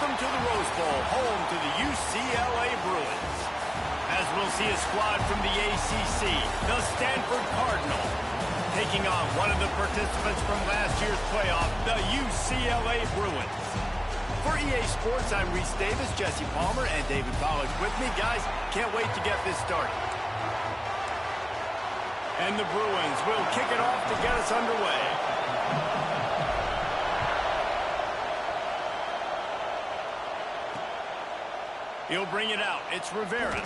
Welcome to the Rose Bowl, home to the UCLA Bruins. As we'll see a squad from the ACC, the Stanford Cardinal, taking on one of the participants from last year's playoff, the UCLA Bruins. For EA Sports, I'm Reese Davis, Jesse Palmer, and David Pollack with me. Guys, can't wait to get this started. And the Bruins will kick it off to get us underway. He'll bring it out. It's Rivera.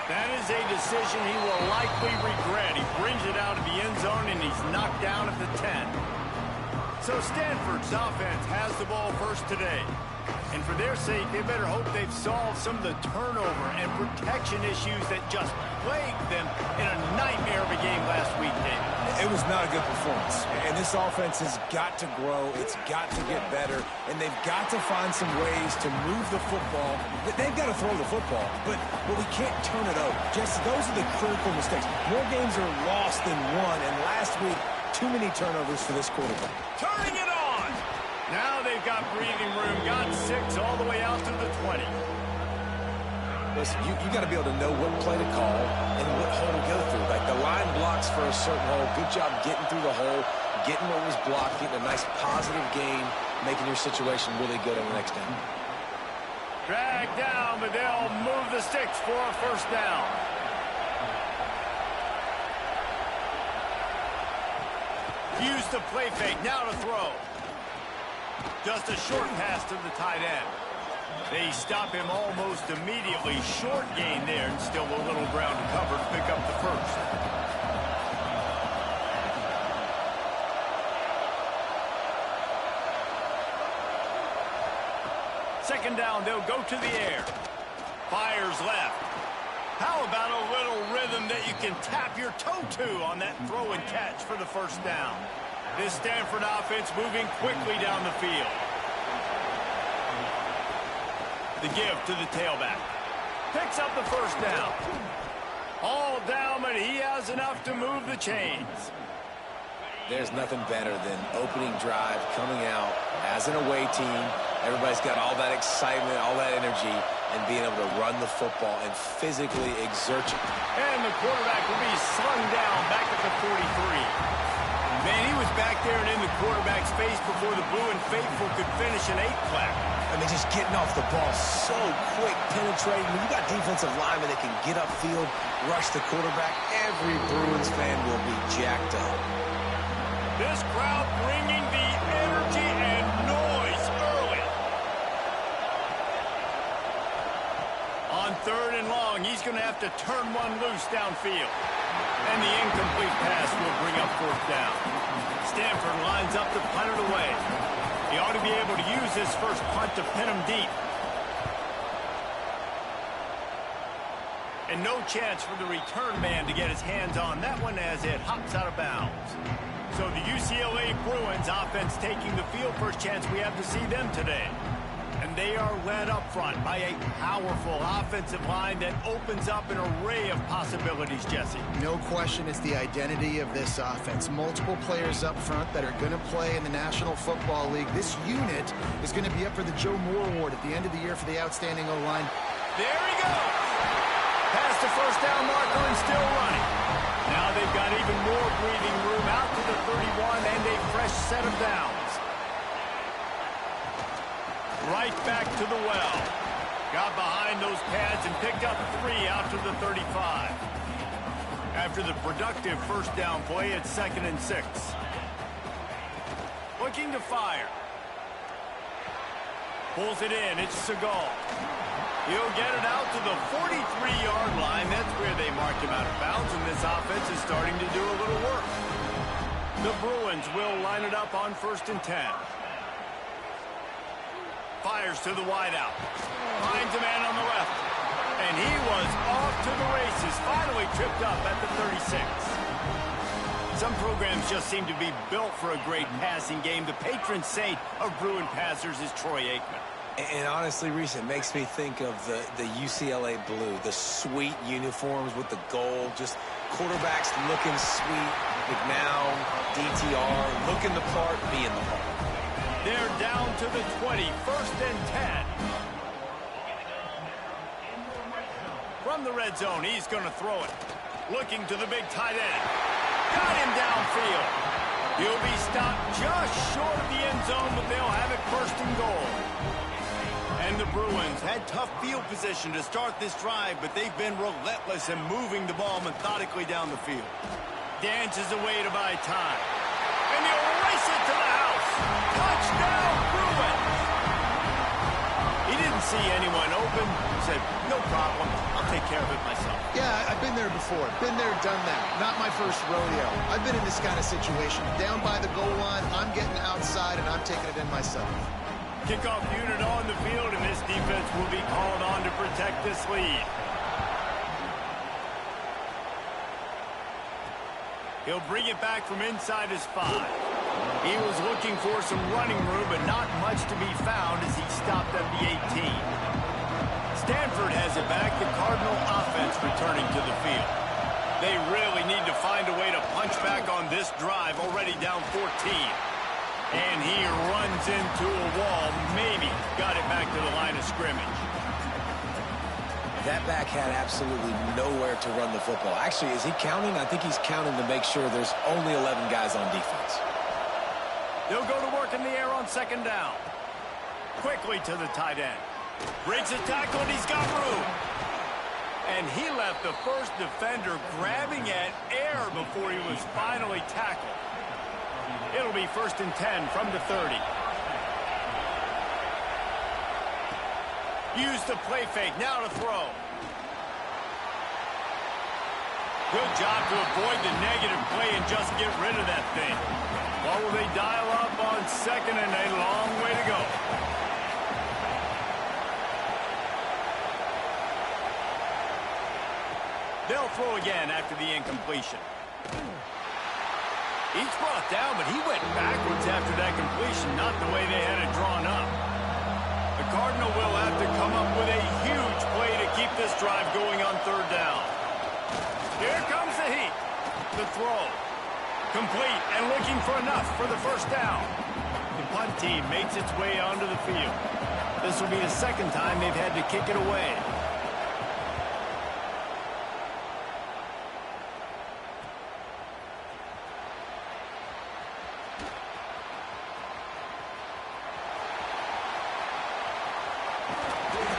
That is a decision he will likely regret. He brings it out of the end zone, and he's knocked down at the 10. So Stanford's offense has the ball first today. And for their sake, they better hope they've solved some of the turnover and protection issues that just plagued them in a nightmare of a game last week, David. It was not a good performance. And this offense has got to grow. It's got to get better. And they've got to find some ways to move the football. They've got to throw the football. But we can't turn it over. Just those are the critical mistakes. More games are lost than won. And last week, too many turnovers for this quarterback. Turning it on! Now they've got breathing room. Got 6 all the way out to the 20. Listen, you got to be able to know what play to call and what hole to go through. Like the line blocks for a certain hole. Good job getting through the hole, getting what was blocked, getting a nice positive gain, making your situation really good on the next down. Drag down, but they'll move the sticks for a first down. Use the play fake, now to throw. Just a short pass to the tight end. They stop him almost immediately. Short gain there, and still a little ground to cover to pick up the first. Second down, they'll go to the air. Fires left. How about a little rhythm that you can tap your toe to on that throw and catch for the first down? This Stanford offense moving quickly down the field. The give to the tailback. Picks up the first down. All down, but he has enough to move the chains. There's nothing better than opening drive, coming out as an away team. Everybody's got all that excitement, all that energy, and being able to run the football and physically exert you. And the quarterback will be slung down back at the 43. Man, he was back there and in the quarterback's face before the Blue and Faithful could finish an 8-clap. I mean, just getting off the ball so quick, penetrating. When you got defensive linemen that can get upfield, rush the quarterback, every Bruins fan will be jacked up. This crowd bringing the energy and noise early. On 3rd and long, he's going to have to turn one loose downfield. And the incomplete pass will bring up 4th down. Stanford lines up to punt it away. He ought to be able to use this first punt to pin him deep. And no chance for the return man to get his hands on that one as it hops out of bounds. So the UCLA Bruins offense taking the field. First chance we have to see them today. And they are led up front by a powerful offensive line that opens up an array of possibilities, Jesse. No question it's the identity of this offense. Multiple players up front that are going to play in the National Football League. This unit is going to be up for the Joe Moore Award at the end of the year for the outstanding O-line. There he goes! Past the first down marker and still running. Now they've got even more breathing room out to the 31 and a fresh set of downs. Right back to the well. Got behind those pads and picked up 3 out to the 35. After the productive first down play, it's 2nd and 6. Looking to fire. Pulls it in. It's Segal. He'll get it out to the 43-yard line. That's where they marked him out of bounds, and this offense is starting to do a little work. The Bruins will line it up on 1st and 10. Fires to the wideout. Finds a man on the left. And he was off to the races. Finally tripped up at the 36. Some programs just seem to be built for a great passing game. The patron saint of Bruin passers is Troy Aikman. And honestly, Reese, it makes me think of the UCLA blue, the sweet uniforms with the gold, just quarterbacks looking sweet, McNown, DTR, looking the part, being the part. They're down to the 20, 1st and 10. From the red zone, he's going to throw it. Looking to the big tight end. Got him downfield. He'll be stopped just short of the end zone, but they'll have it 1st and goal. And the Bruins had tough field position to start this drive, but they've been relentless in moving the ball methodically down the field. Dances away to buy time. And he'll race it to the house. Touchdown, Bruins! He didn't see anyone open. He said, no problem. I'll take care of it myself. Yeah, I've been there before. Been there, done that. Not my first rodeo. I've been in this kind of situation. Down by the goal line, I'm getting outside, and I'm taking it in myself. Kickoff unit on the field, and this defense will be called on to protect this lead. He'll bring it back from inside his 5. He was looking for some running room, but not much to be found as he stopped at the 18. Stanford has it back, the Cardinal offense returning to the field. They really need to find a way to punch back on this drive, already down 14. And he runs into a wall, maybe got it back to the line of scrimmage. That back had absolutely nowhere to run the football. Actually, is he counting? I think he's counting to make sure there's only 11 guys on defense. They'll go to work in the air on 2nd down. Quickly to the tight end. Breaks a tackle, and he's got room. And he left the first defender grabbing at air before he was finally tackled. It'll be 1st and 10 from the 30. Use the play fake, now to throw. Good job to avoid the negative play and just get rid of that thing. What will they dial up on 2nd and a long way to go? They'll throw again after the incompletion. He's brought down, but he went backwards after that completion, not the way they had it drawn up. The Cardinal will have to come up with a huge play to keep this drive going on 3rd down. Here comes the heat. The throw. Complete and looking for enough for the 1st down. The punt team makes its way onto the field. This will be the 2nd time they've had to kick it away.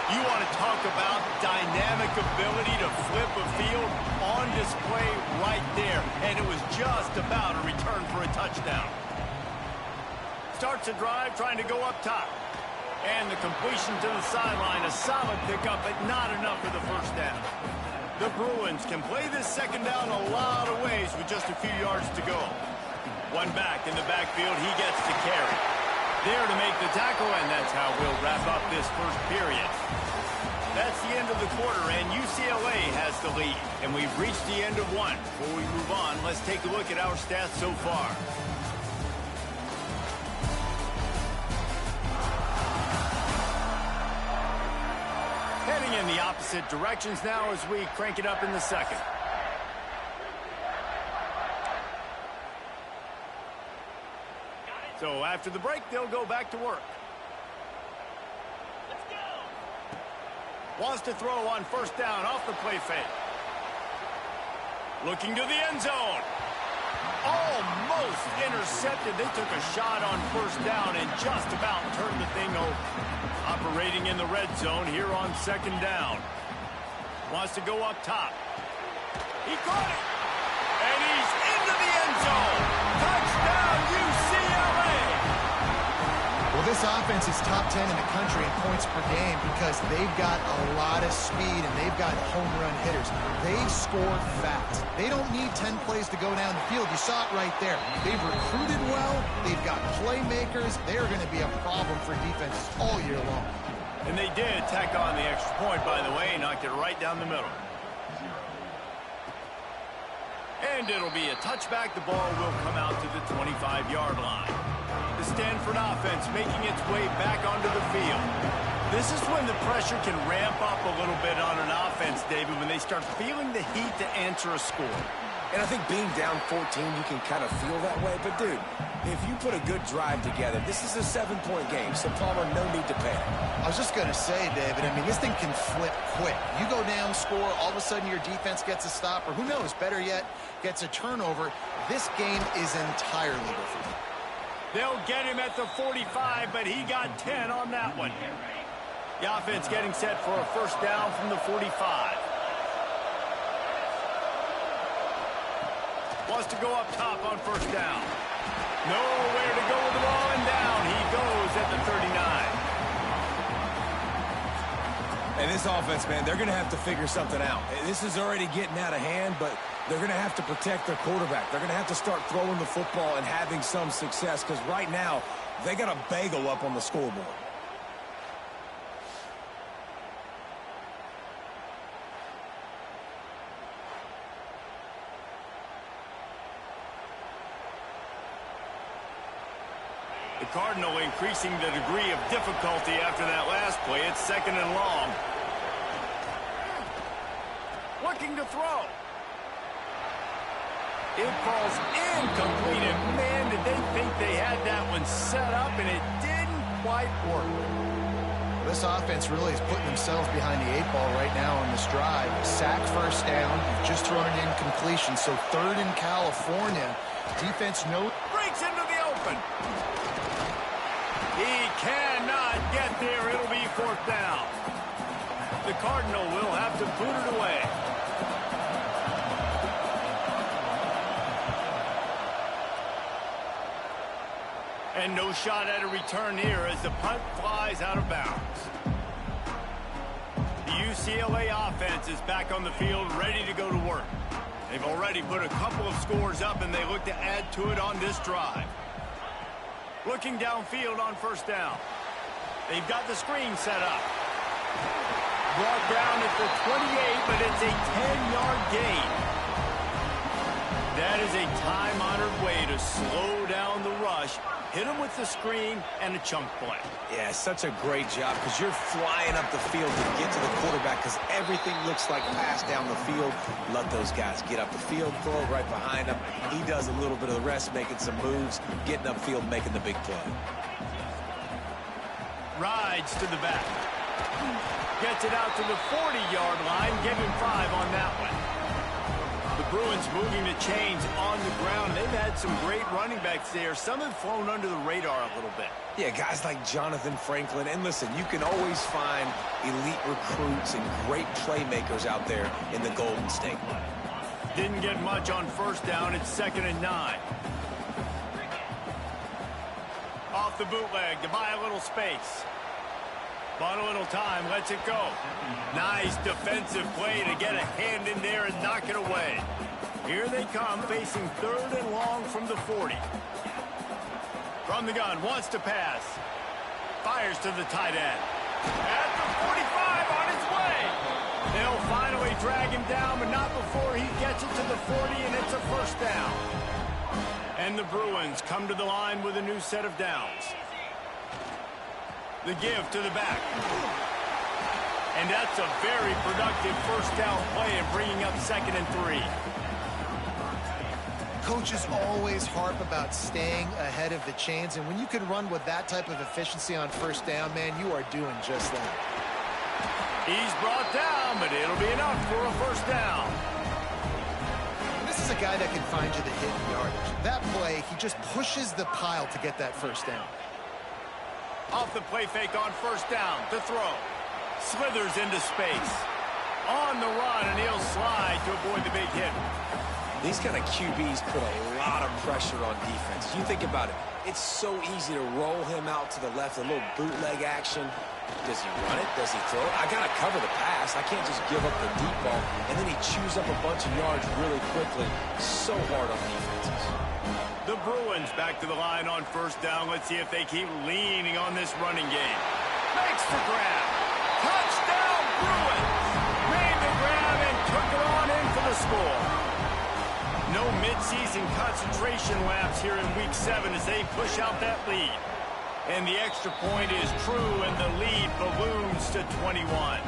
You want to talk about dynamic ability to flip a field on display right there. And it was just about a return for a touchdown. Starts a drive trying to go up top. And the completion to the sideline, a solid pickup, but not enough for the 1st down. The Bruins can play this 2nd down a lot of ways with just a few yards to go. One back in the backfield, he gets to carry. There to make the tackle, and that's how we'll wrap up this 1st period. That's the end of the quarter, and UCLA has the lead. And we've reached the end of one. Before we move on, let's take a look at our stats so far. Heading in the opposite directions now as we crank it up in the 2nd. So after the break, they'll go back to work. Let's go. Wants to throw on 1st down off the play fake. Looking to the end zone. Almost intercepted. They took a shot on 1st down and just about turned the thing over. Operating in the red zone here on 2nd down. Wants to go up top. He caught it. And he's into the end zone. Touchdown, UCLA. Well, this offense is top 10 in the country in points per game because they've got a lot of speed and they've got home run hitters. They score fast. They don't need 10 plays to go down the field. You saw it right there. They've recruited well. They've got playmakers. They're going to be a problem for defenses all year long. And they did tack on the extra point, by the way, knocked it right down the middle. And it'll be a touchback. The ball will come out to the 25-yard line. The Stanford offense making its way back onto the field. This is when the pressure can ramp up a little bit on an offense, David, when they start feeling the heat to answer a score. And I think being down 14, you can kind of feel that way. But, dude, if you put a good drive together, this is a 7-point game. So, Palmer, no need to panic. I was just going to say, David, I mean, this thing can flip quick. You go down, score, all of a sudden your defense gets a stop, or who knows, better yet, gets a turnover. This game is entirely different. They'll get him at the 45, but he got 10 on that one. The offense getting set for a first down from the 45. Wants to go up top on first down. Nowhere to go with the ball, and down he goes at the 39. And this offense, man, they're going to have to figure something out. This is already getting out of hand, but they're going to have to protect their quarterback. They're going to have to start throwing the football and having some success, because right now they got a bagel up on the scoreboard. The Cardinal increasing the degree of difficulty after that last play. It's 2nd and long. Looking to throw. It falls incomplete, and man, did they think they had that one set up, and it didn't quite work. This offense really is putting themselves behind the 8 ball right now on this drive. Sack first down, just thrown an incompletion, so 3rd in California. Defense breaks into the open. He cannot get there. It'll be 4th down. The Cardinal will have to boot it away. And no shot at a return here as the punt flies out of bounds. The UCLA offense is back on the field, ready to go to work. They've already put a couple of scores up, and they look to add to it on this drive. Looking downfield on first down. They've got the screen set up. Brought down at the 28, but it's a 10-yard gain. That is a time-honored way to slow down the rush, hit them with the screen, and a chunk play. Yeah, such a great job, because you're flying up the field to get to the quarterback, because everything looks like pass down the field. Let those guys get up the field, throw it right behind him. He does a little bit of the rest, making some moves, getting upfield, making the big play. Rides to the back. Gets it out to the 40-yard line. Give him 5 on that one. The Bruins moving the chains on the ground. They've had some great running backs there. Some have flown under the radar a little bit. Yeah, guys like Jonathan Franklin. And listen, you can always find elite recruits and great playmakers out there in the Golden State. Didn't get much on first down. It's 2nd and 9. Off the bootleg to buy a little space. Bought a little time, lets it go. Nice defensive play to get a hand in there and knock it away. Here they come, facing 3rd and long from the 40. From the gun, wants to pass. Fires to the tight end. At the 45, on his way. They'll finally drag him down, but not before he gets it to the 40, and it's a first down. And the Bruins come to the line with a new set of downs. The give to the back. And that's a very productive first down play and bringing up 2nd and 3. Coaches always harp about staying ahead of the chains, and when you can run with that type of efficiency on first down, man, you are doing just that. He's brought down, but it'll be enough for a first down. This is a guy that can find you the hidden yardage. That play, he just pushes the pile to get that first down. Off the play fake on first down to throw. Slithers into space. On the run, and he'll slide to avoid the big hit. These kind of QBs put a lot of pressure on defense. You think about it. It's so easy to roll him out to the left, a little bootleg action. Does he run it? Does he throw it? I got to cover the pass. I can't just give up the deep ball. And then he chews up a bunch of yards really quickly. So hard on defenses. The Bruins back to the line on first down. Let's see if they keep leaning on this running game. Makes the grab. Touchdown, Bruins! Made the grab and took it on in for the score. No midseason concentration laps here in Week 7 as they push out that lead. And the extra point is true, and the lead balloons to 21.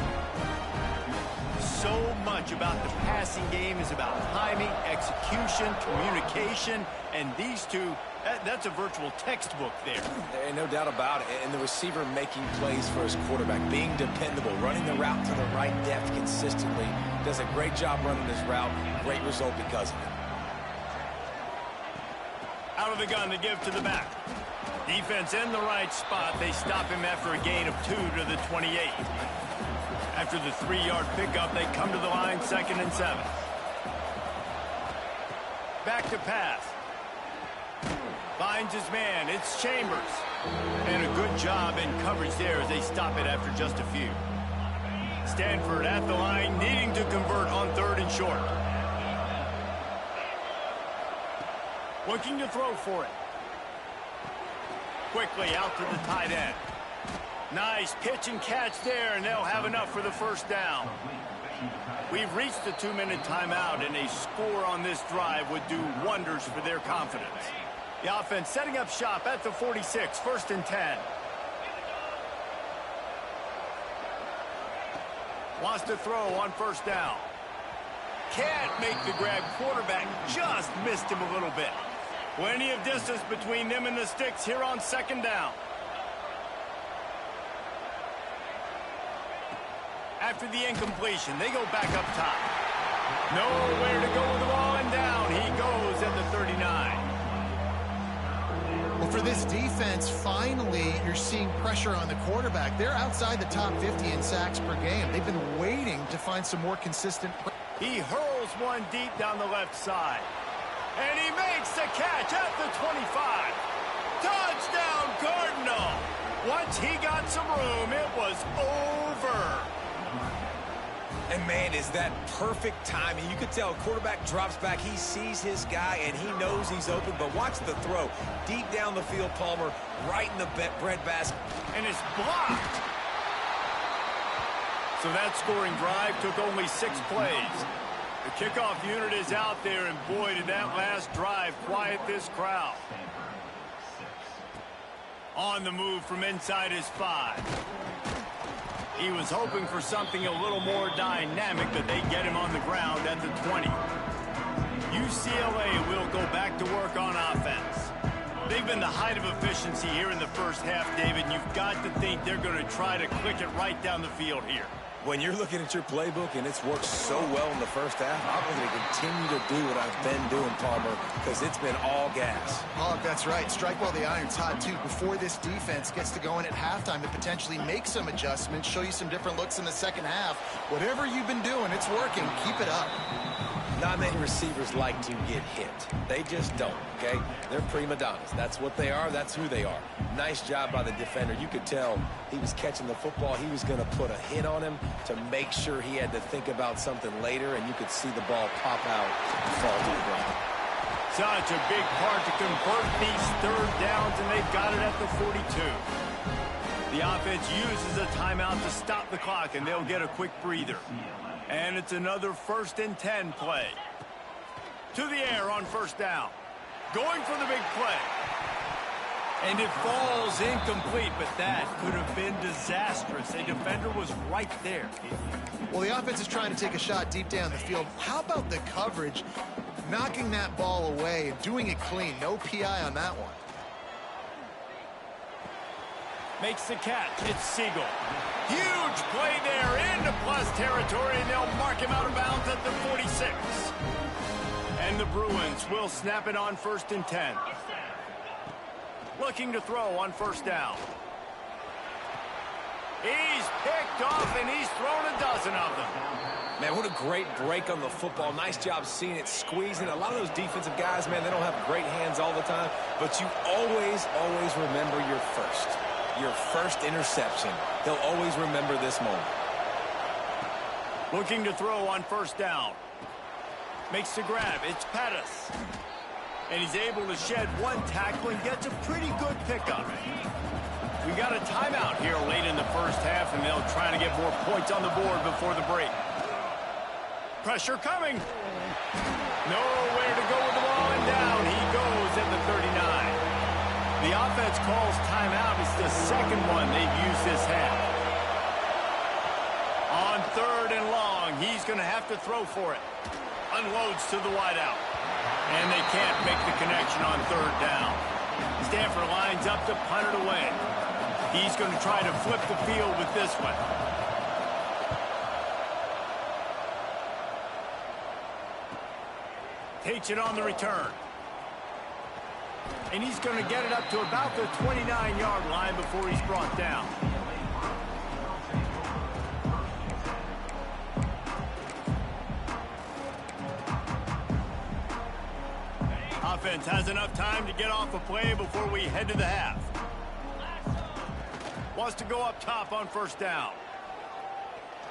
so much about the passing game is about timing, execution, communication, and these two, that's a virtual textbook there. There ain't no doubt about it. And the receiver making plays for his quarterback, being dependable, running the route to the right depth consistently. Does a great job running this route. Great result because of it. Out of the gun to give to the back. Defense in the right spot. They stop him after a gain of 2 to the 28. After the 3-yard pickup, they come to the line, 2nd and 7. Back to pass. Finds his man. It's Chambers. And a good job in coverage there as they stop it after just a few. Stanford at the line, needing to convert on 3rd and short. Looking to throw for it. Quickly out to the tight end. Nice pitch and catch there, and they'll have enough for the first down. We've reached the 2-minute timeout, and a score on this drive would do wonders for their confidence. The offense setting up shop at the 46, 1st and 10. Wants to throw on 1st down. Can't make the grab. Quarterback just missed him a little bit. Plenty of distance between them and the sticks here on 2nd down. After the incompletion, they go back up top. Nowhere to go with the ball, and down he goes at the 39. Well, for this defense, finally, you're seeing pressure on the quarterback. They're outside the top 50 in sacks per game. They've been waiting to find some more consistent. He hurls one deep down the left side. And he makes the catch at the 25. Touchdown, Cardinal. Once he got some room, it was over. And, man, is that perfect timing. You could tell quarterback drops back. He sees his guy, and he knows he's open. But watch the throw. Deep down the field, Palmer, right in the breadbasket. And it's blocked. So that scoring drive took only 6 plays. The kickoff unit is out there, and boy, did that last drive quiet this crowd. On the move from inside his 5. He was hoping for something a little more dynamic, but they get him on the ground at the 20. UCLA will go back to work on offense. They've been the height of efficiency here in the first half, David, and you've got to think they're going to try to click it right down the field here. When you're looking at your playbook and it's worked so well in the first half, I'm going to continue to do what I've been doing, Palmer, because it's been all gas. Oh, that's right. Strike while the iron's hot, too. Before this defense gets to going at halftime to potentially make some adjustments, show you some different looks in the second half. Whatever you've been doing, it's working. Keep it up. Not many receivers like to get hit. They just don't, okay? They're prima donnas. That's what they are. That's who they are. Nice job by the defender. You could tell he was catching the football. He was going to put a hit on him to make sure he had to think about something later, and you could see the ball pop out and fall to the ground. Such a big part to convert these 3rd downs, and they've got it at the 42. The offense uses a timeout to stop the clock, and they'll get a quick breather. And it's another 1st and 10 play. To the air on 1st down. Going for the big play. And it falls incomplete, but that could have been disastrous. A defender was right there. Well, the offense is trying to take a shot deep down the field. How about the coverage? Knocking that ball away and doing it clean. No PI on that one. Makes the catch. It's Siegel. Huge play there into plus territory, and they'll mark him out of bounds at the 46. And the Bruins will snap it on 1st and 10. Looking to throw on 1st down. He's picked off, and he's thrown a dozen of them. Man, what a great break on the football. Nice job seeing it, squeezing. A lot of those defensive guys, man, they don't have great hands all the time, but you always, always remember your first interception. They'll always remember this moment. Looking to throw on 1st down. Makes the grab. It's Pettis. And he's able to shed one tackle and gets a pretty good pickup. We got a timeout here late in the first half, and they'll try to get more points on the board before the break. Pressure coming. Nowhere to go with the ball, and down he goes at the 39. The offense calls timeout. It's the second one they've used this half. On 3rd and long, he's going to have to throw for it. Unloads to the wideout. And they can't make the connection on third down. Stanford lines up to punt it away. He's going to try to flip the field with this one. Takes it on the return. And he's going to get it up to about the 29-yard line before he's brought down. Offense has enough time to get off a play before we head to the half. Wants to go up top on first down.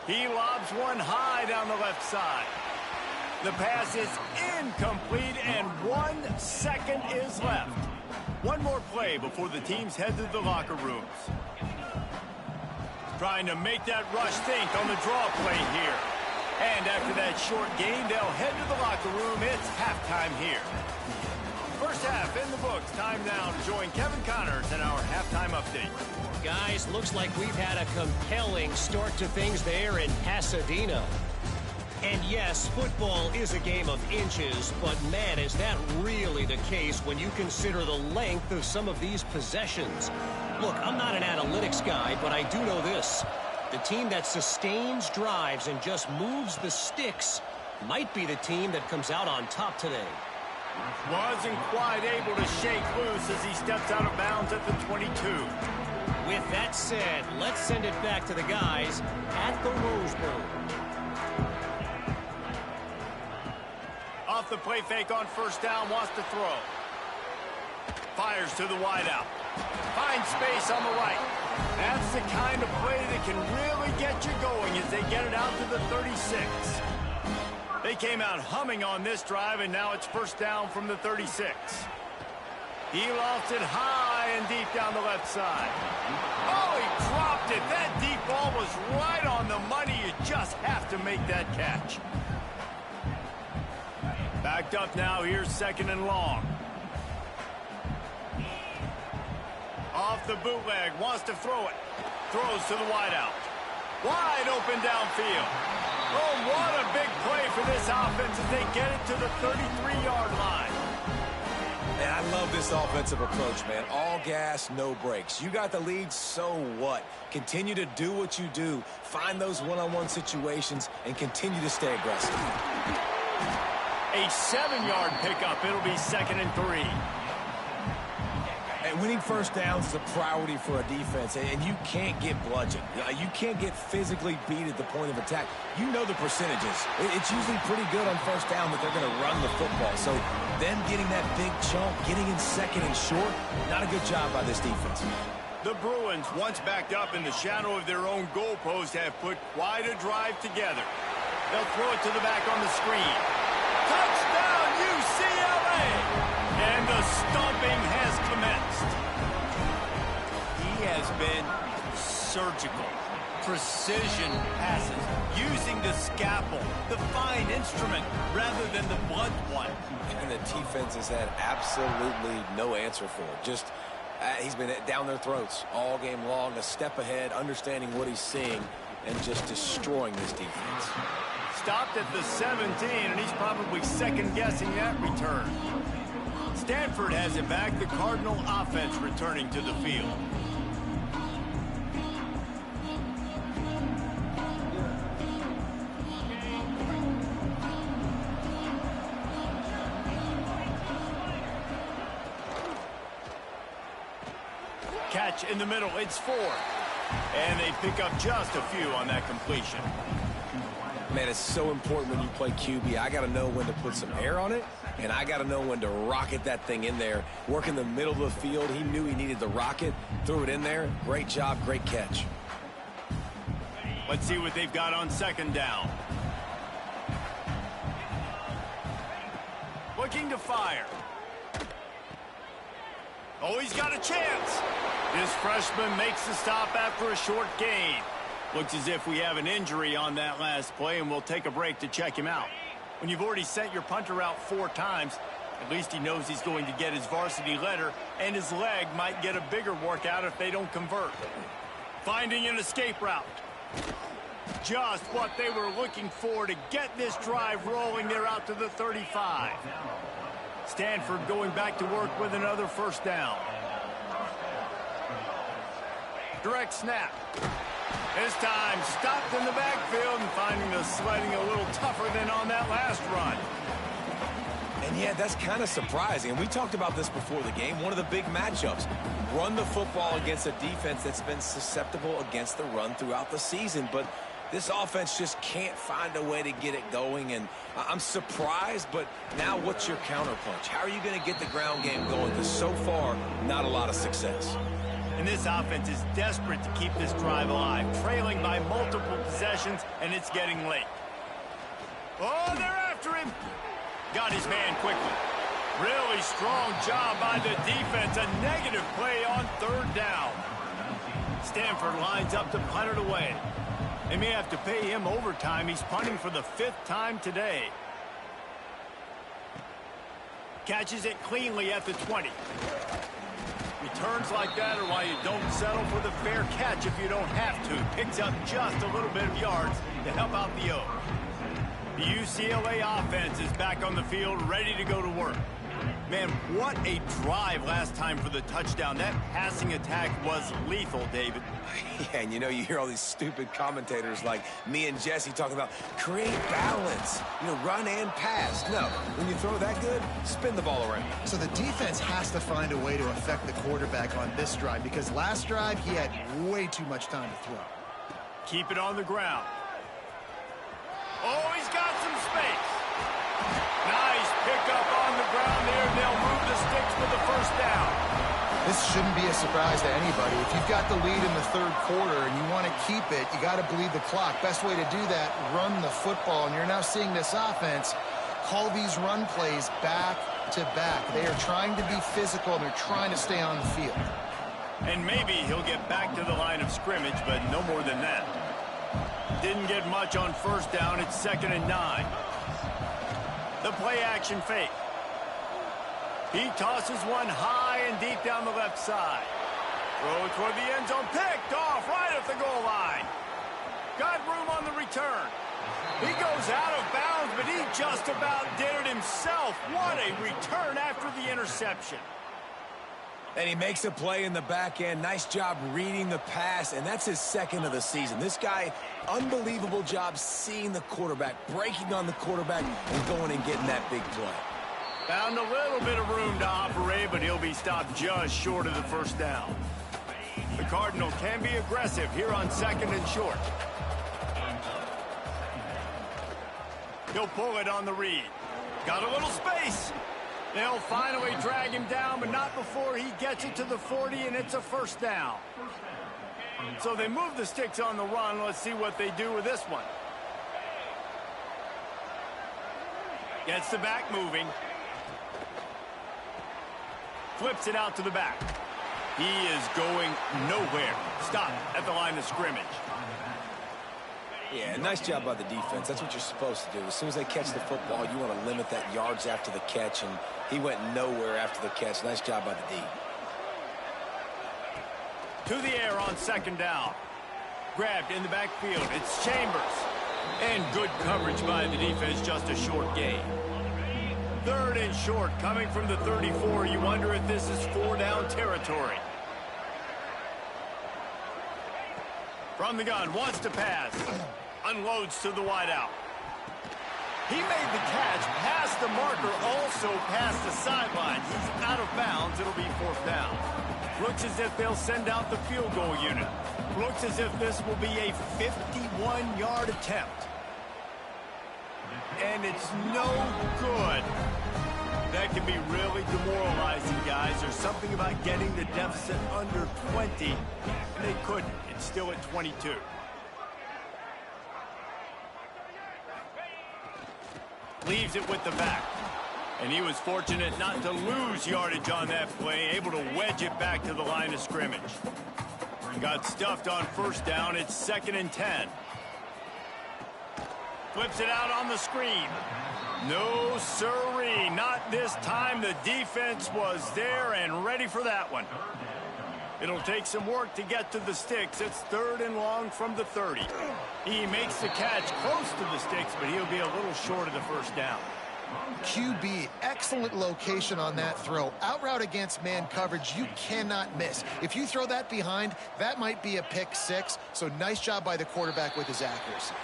He lobs one high down the left side. The pass is incomplete, and 1 second is left. One more play before the teams head to the locker rooms. Trying to make that rush think on the draw play here. And after that short gain, they'll head to the locker room. It's halftime here. First half in the books. Time now to join Kevin Connors in our halftime update. Guys, looks like we've had a compelling start to things there in Pasadena. And yes, football is a game of inches, but man, is that really the case when you consider the length of some of these possessions. Look, I'm not an analytics guy, but I do know this. The team that sustains drives and just moves the sticks might be the team that comes out on top today. Wasn't quite able to shake loose as he steps out of bounds at the 22. With that said, let's send it back to the guys at the Rose Bowl. Off the play fake on first down, wants to throw. Fires to the wideout. Finds space on the right. That's the kind of play that can really get you going as they get it out to the 36. They came out humming on this drive, and now it's first down from the 36. He lofts it high and deep down the left side. Oh, he dropped it. That deep ball was right on the money. You just have to make that catch. Backed up now. Here's second and long. Off the bootleg. Wants to throw it. Throws to the wideout. Wide open downfield. Oh, what a big play for this offense as they get it to the 33-yard line. Man, I love this offensive approach, man. All gas, no brakes. You got the lead, so what? Continue to do what you do. Find those one-on-one situations and continue to stay aggressive. A 7-yard pickup. It'll be second and 3. And winning first downs is a priority for a defense, and you can't get bludgeoned. You can't get physically beat at the point of attack. You know the percentages. It's usually pretty good on first down that they're going to run the football. So them getting that big chunk, getting in second and short, not a good job by this defense. The Bruins, once backed up in the shadow of their own goalpost, have put quite a drive together. They'll throw it to the back on the screen. Touchdown, UCLA! And the stomping has commenced. He has been surgical. Precision passes, using the scalpel, the fine instrument, rather than the blunt one. And the defense has had absolutely no answer for it. Just, he's been down their throats all game long, a step ahead, understanding what he's seeing, and just destroying this defense. Stopped at the 17, and he's probably second-guessing that return. Stanford has it back. The Cardinal offense returning to the field. Catch in the middle. It's 4. And they pick up just a few on that completion. Man, it's so important when you play QB. I got to know when to put some air on it, and I got to know when to rocket that thing in there. Work in the middle of the field. He knew he needed the rocket, threw it in there. Great job, great catch. Let's see what they've got on second down. Looking to fire. Oh, he's got a chance. This freshman makes the stop after a short gain. Looks as if we have an injury on that last play, and we'll take a break to check him out. When you've already sent your punter out 4 times, at least he knows he's going to get his varsity letter, and his leg might get a bigger workout if they don't convert. Finding an escape route. Just what they were looking for to get this drive rolling. They're out to the 35. Stanford going back to work with another first down. Direct snap. This time stopped in the backfield and finding the sledding a little tougher than on that last run. And yeah, that's kind of surprising. And we talked about this before the game. One of the big matchups. Run the football against a defense that's been susceptible against the run throughout the season. But this offense just can't find a way to get it going. And I'm surprised, but now what's your counterpunch? How are you going to get the ground game going? Because so far, not a lot of success. And this offense is desperate to keep this drive alive, trailing by multiple possessions, and it's getting late. Oh, they're after him. Got his man quickly. Really strong job by the defense. A negative play on third down. Stanford lines up to punt it away. They may have to pay him overtime. He's punting for the 5th time today. Catches it cleanly at the 20. Returns like that are why you don't settle for the fair catch if you don't have to. Picks up just a little bit of yards to help out the O. The UCLA offense is back on the field, ready to go to work. Man, what a drive last time for the touchdown. That passing attack was lethal, David. Yeah, and you know, you hear all these stupid commentators like me and Jesse talking about create balance, run and pass. No, when you throw that good, spin the ball around. So the defense has to find a way to affect the quarterback on this drive because last drive he had way too much time to throw. Keep it on the ground. Oh, he's got some space. Nice pickup on the ground there. They'll move the sticks with the first down. This shouldn't be a surprise to anybody. If you've got the lead in the third quarter and you want to keep it, you got to bleed the clock. Best way to do that, run the football. And you're now seeing this offense call these run plays back to back. They are trying to be physical and they're trying to stay on the field. And maybe he'll get back to the line of scrimmage, but no more than that. Didn't get much on first down. It's 2nd and 9. The play action fake. He tosses one high and deep down the left side. Throw toward the end zone. Picked off right at the goal line. Got room on the return. He goes out of bounds, but he just about did it himself. What a return after the interception. And he makes a play in the back end. Nice job reading the pass, and that's his 2nd of the season. This guy, unbelievable job seeing the quarterback, breaking on the quarterback, and going and getting that big play. Found a little bit of room to operate, but he'll be stopped just short of the first down. The Cardinal can be aggressive here on 2nd and short. He'll pull it on the read. Got a little space. They'll finally drag him down, but not before he gets it to the 40, and it's a first down. So they move the sticks on the run. Let's see what they do with this one. Gets the back moving. Flips it out to the back. He is going nowhere. Stop at the line of scrimmage. Yeah, nice job by the defense. That's what you're supposed to do. As soon as they catch the football, you want to limit that yards after the catch, and he went nowhere after the catch. Nice job by the D. To the air on 2nd down. Grabbed in the backfield. It's Chambers. And good coverage by the defense, just a short gain. 3rd and short, coming from the 34. You wonder if this is 4-down territory. From the gun, wants to pass. Unloads to the wideout. He made the catch, past the marker, also past the sideline. He's out of bounds. It'll be 4th down. Looks as if they'll send out the field goal unit. Looks as if this will be a 51-yard attempt. And it's no good. That can be really demoralizing, guys. There's something about getting the deficit under 20, and they couldn't. It's still at 22. Leaves it with the back. And he was fortunate not to lose yardage on that play, able to wedge it back to the line of scrimmage. Got stuffed on first down. It's 2nd and 10. Flips it out on the screen. No sirree, not this time. The defense was there and ready for that one. It'll take some work to get to the sticks. It's 3rd and long from the 30. He makes the catch close to the sticks, but he'll be a little short of the first down. QB, excellent location on that throw. Out route against man coverage, you cannot miss. If you throw that behind, that might be a pick 6. So nice job by the quarterback with his accuracy.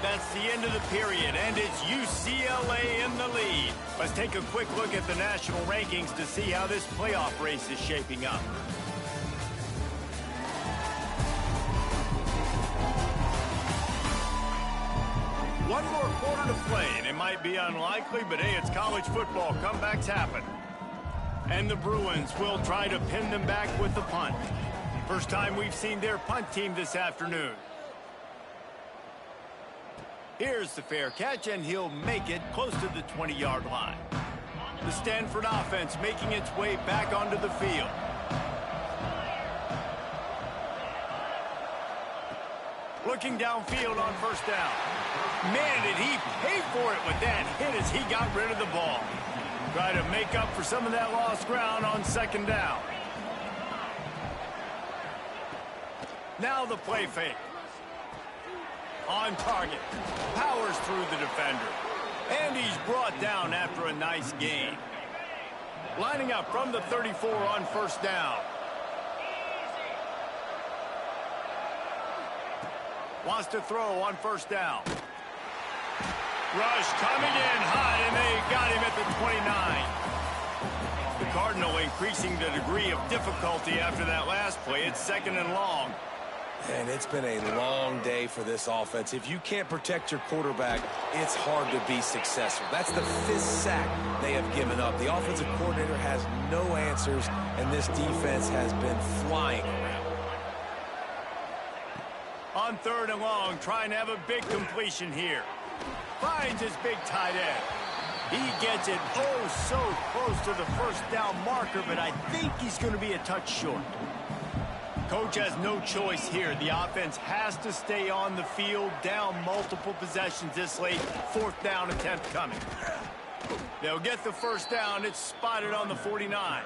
That's the end of the period, and it's UCLA in the lead. Let's take a quick look at the national rankings to see how this playoff race is shaping up. One more quarter to play, and it might be unlikely, but hey, it's college football. Comebacks happen. And the Bruins will try to pin them back with the punt. First time we've seen their punt team this afternoon. Here's the fair catch, and he'll make it close to the 20-yard line. The Stanford offense making its way back onto the field. Looking downfield on first down. Man, did he pay for it with that hit as he got rid of the ball. Try to make up for some of that lost ground on second down. Now the play fake. On target. Powers through the defender. And he's brought down after a nice gain. Lining up from the 34 on first down. Wants to throw on first down. Rush coming in hot, and they got him at the 29. The Cardinal increasing the degree of difficulty after that last play. It's 2nd and long. And it's been a long day for this offense. If you can't protect your quarterback, it's hard to be successful. That's the 5th sack they have given up. The offensive coordinator has no answers, and this defense has been flying around. On 3rd and long, trying to have a big completion here. Finds his big tight end. He gets it so close to the first down marker, but I think he's going to be a touch short. Coach has no choice here. The offense has to stay on the field, down multiple possessions this late. 4th down attempt coming. They'll get the first down. It's spotted on the 49.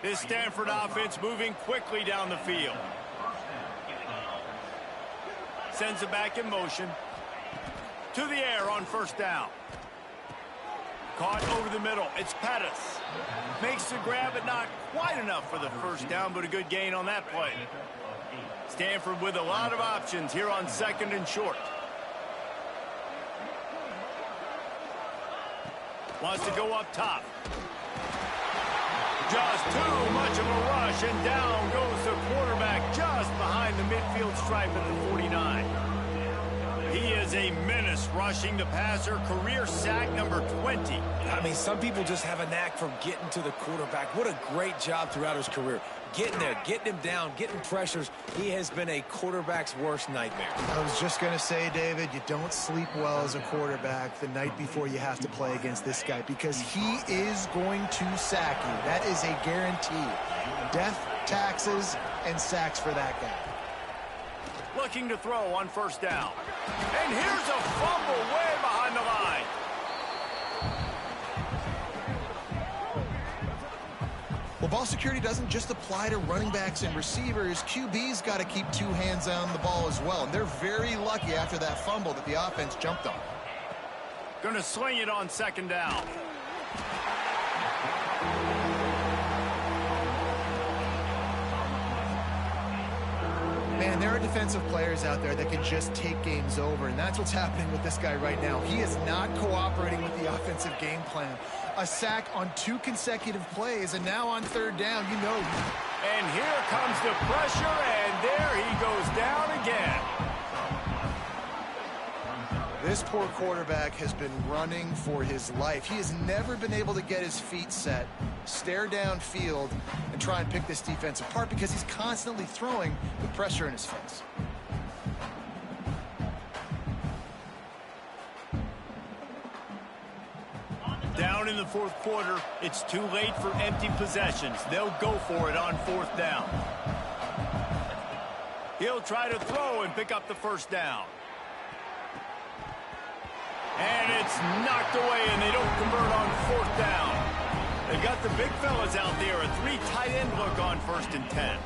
This Stanford offense moving quickly down the field. Sends it back in motion. To the air on first down. Caught over the middle. It's Pettis. Makes the grab, but not quite enough for the first down, but a good gain on that play. Stanford with a lot of options here on 2nd and short. Wants to go up top. Just too much of a rush, and down goes the quarterback just behind the midfield stripe at the 49. He is a menace rushing the passer. Career sack number 20. I mean, some people just have a knack for getting to the quarterback. What a great job throughout his career. Getting there, getting him down, getting pressures. He has been a quarterback's worst nightmare. I was just going to say, David, you don't sleep well as a quarterback the night before you have to play against this guy because he is going to sack you. That is a guarantee. Death, taxes, and sacks for that guy. Looking to throw on first down. And here's a fumble way behind the line. Well, ball security doesn't just apply to running backs and receivers. QB's got to keep 2 hands on the ball as well. And they're very lucky after that fumble that the offense jumped on. Going to sling it on second down. Man, there are defensive players out there that can just take games over, and that's what's happening with this guy right now. He is not cooperating with the offensive game plan. A sack on 2 consecutive plays, and now on 3rd down, you know. And here comes the pressure, and there he goes down again. This poor quarterback has been running for his life. He has never been able to get his feet set, stare downfield, and try and pick this defense apart because he's constantly throwing with pressure in his face. Down in the 4th quarter, it's too late for empty possessions. They'll go for it on 4th down. He'll try to throw and pick up the first down. And it's knocked away, and they don't convert on 4th down. They got the big fellas out there. A 3 tight end look on 1st and 10.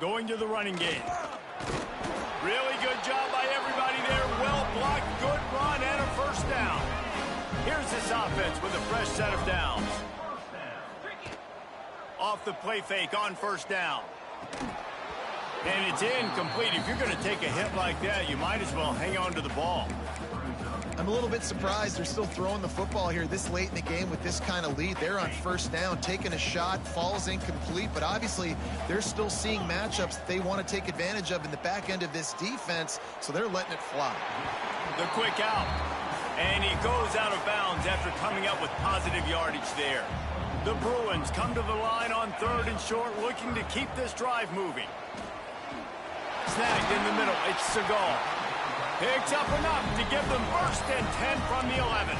Going to the running game. Really good job by everybody there. Well blocked, good run, and a 1st down. Here's this offense with a fresh set of downs. Off the play fake on 1st down. And it's incomplete. If you're going to take a hit like that, you might as well hang on to the ball. I'm a little bit surprised they're still throwing the football here this late in the game with this kind of lead. They're on 1st down, taking a shot, falls incomplete, but obviously they're still seeing matchups that they want to take advantage of in the back end of this defense, so they're letting it fly. The quick out, and he goes out of bounds after coming up with positive yardage there. The Bruins come to the line on 3rd and short, looking to keep this drive moving. Snagged in the middle, it's Seagal. Picks up enough to give them 1st and 10 from the 11.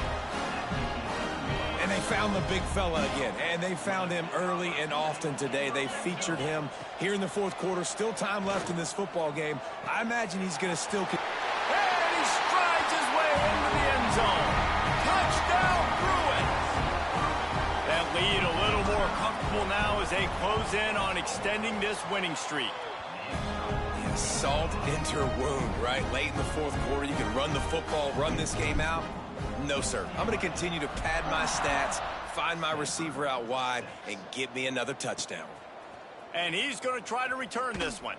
And they found the big fella again, and they found him early and often today. They featured him here in the 4th quarter. Still time left in this football game. I imagine he's going to still... And he strides his way into the end zone. Touchdown, Bruins! That lead a little more comfortable now as they close in on extending this winning streak. Salt into her wound, right? Late in the 4th quarter, you can run the football, run this game out. No, sir. I'm going to continue to pad my stats, find my receiver out wide, and get me another touchdown. And he's going to try to return this one.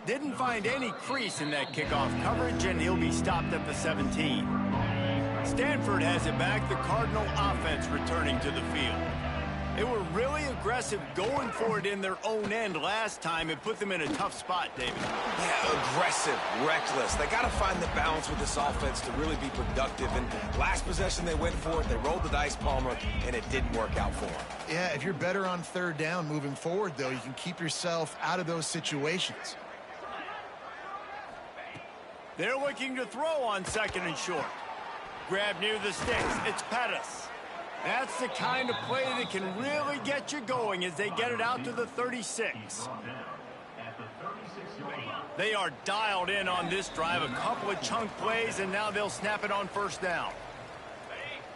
Didn't find any crease in that kickoff coverage, and he'll be stopped at the 17. Stanford has it back, the Cardinal offense returning to the field. They were really aggressive going for it in their own end last time and put them in a tough spot, David. Yeah, aggressive, reckless. They got to find the balance with this offense to really be productive. And last possession, they went for it. They rolled the dice, Palmer, and it didn't work out for them. Yeah, if you're better on 3rd down moving forward, though, you can keep yourself out of those situations. They're looking to throw on 2nd and short. Grab near the sticks. It's Pettis. That's the kind of play that can really get you going as they get it out to the 36. They are dialed in on this drive, a couple of chunk plays, and now they'll snap it on 1st down.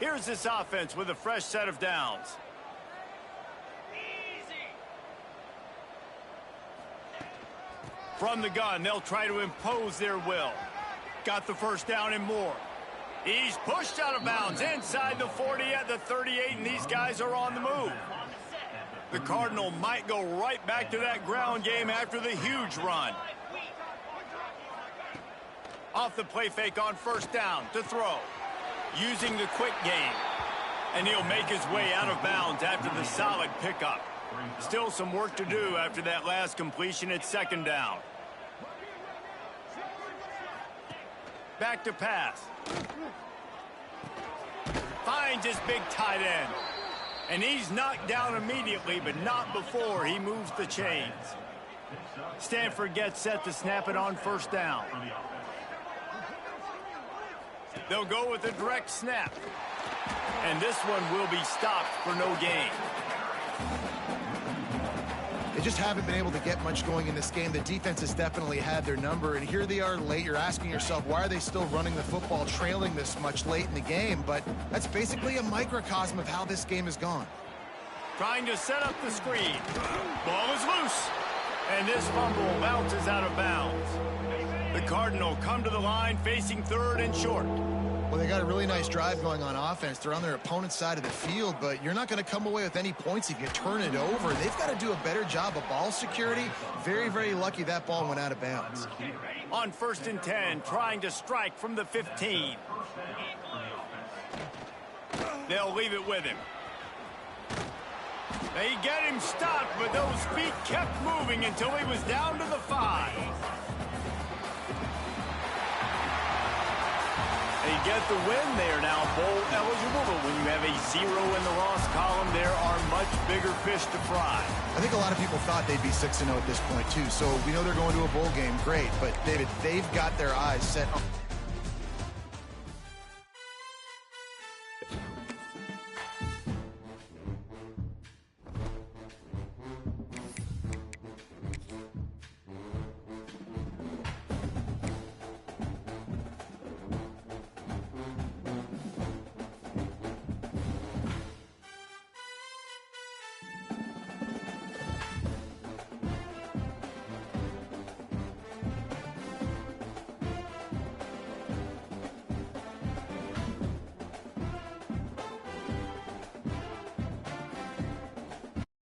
Here's this offense with a fresh set of downs. From the gun, they'll try to impose their will. Got the 1st down and more. He's pushed out of bounds inside the 40 at the 38, and these guys are on the move. The Cardinal might go right back to that ground game after the huge run. Off the play fake on 1st down to throw. Using the quick game. And he'll make his way out of bounds after the solid pickup. Still some work to do after that last completion at 2nd down. Back to pass. Finds his big tight end. And he's knocked down immediately, but not before he moves the chains. Stanford gets set to snap it on 1st down. They'll go with a direct snap. And this one will be stopped for no gain. They just haven't been able to get much going in this game. The defense has definitely had their number, and here they are late. You're asking yourself, why are they still running the football, trailing this much late in the game? But that's basically a microcosm of how this game has gone. Trying to set up the screen. Ball is loose. And this fumble bounces out of bounds. The Cardinal come to the line facing 3rd and short. Well, they got a really nice drive going on offense. They're on their opponent's side of the field, but you're not going to come away with any points if you turn it over. They've got to do a better job of ball security. Very, very lucky that ball went out of bounds. On 1st and 10, trying to strike from the 15. They'll leave it with him. They get him stopped, but those feet kept moving until he was down to the 5. They get the win. They are now bowl eligible, but when you have a 0 in the loss column, there are much bigger fish to fry. I think a lot of people thought they'd be 6-0 at this point, too. So we know they're going to a bowl game. Great. But, David, they've got their eyes set on...